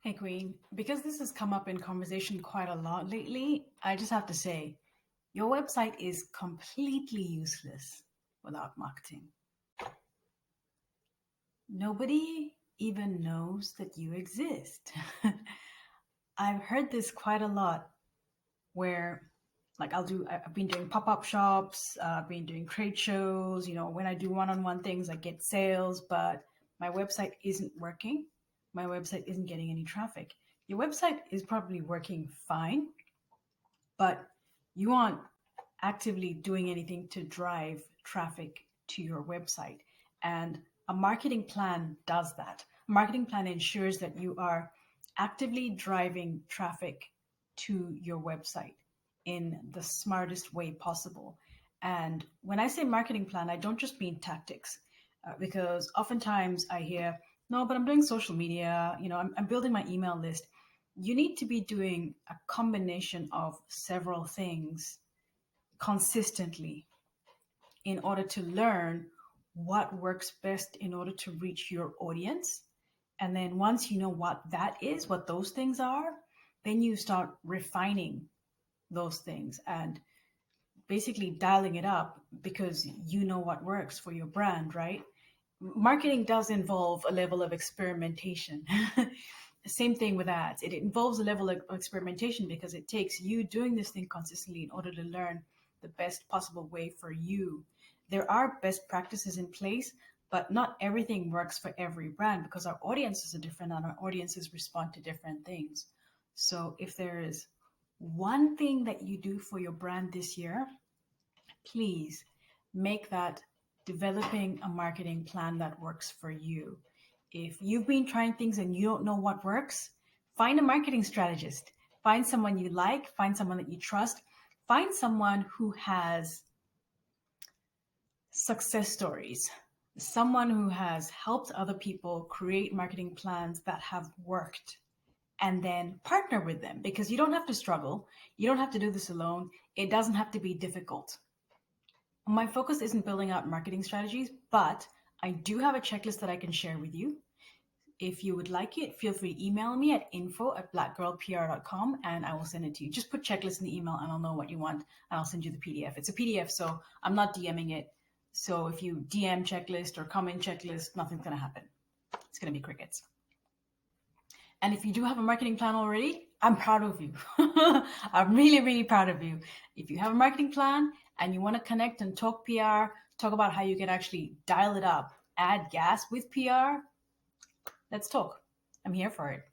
Hey, Queen, because this has come up in conversation quite a lot lately, I just have to say your website is completely useless without marketing. Nobody even knows that you exist. I've heard this quite a lot where I've been doing pop-up shops, I've been doing trade shows, when I do one-on-one things, I get sales, but my website isn't working. My website isn't getting any traffic. Your website is probably working fine, but you aren't actively doing anything to drive traffic to your website. And a marketing plan does that. A marketing plan ensures that you are actively driving traffic to your website in the smartest way possible. And when I say marketing plan, I don't just mean tactics, because oftentimes I hear, no, but I'm doing social media, I'm building my email list. You need to be doing a combination of several things consistently in order to learn what works best in order to reach your audience. And then once you know what that is, what those things are, then you start refining those things and basically dialing it up because you know what works for your brand, right? Marketing does involve a level of experimentation. Same thing with ads. It involves a level of experimentation because it takes you doing this thing consistently in order to learn the best possible way for you. There are best practices in place, but not everything works for every brand because our audiences are different and our audiences respond to different things. So if there is one thing that you do for your brand this year, please make that developing a marketing plan that works for you. If you've been trying things and you don't know what works, find a marketing strategist. Find someone you like, find someone that you trust, find someone who has success stories, someone who has helped other people create marketing plans that have worked, and then partner with them because you don't have to struggle. You don't have to do this alone. It doesn't have to be difficult. My focus isn't building out marketing strategies, but I do have a checklist that I can share with you. If you would like it, feel free to email me at info@blackgirlpr.com and I will send it to you. Just put checklist in the email and I'll know what you want and I'll send you the PDF. It's a PDF, so I'm not DMing it. So if you DM checklist or comment checklist, nothing's going to happen. It's going to be crickets. And if you do have a marketing plan already, I'm proud of you. I'm really, really proud of you. If you have a marketing plan and you want to connect and talk PR, talk about how you can actually dial it up, add gas with PR, let's talk. I'm here for it.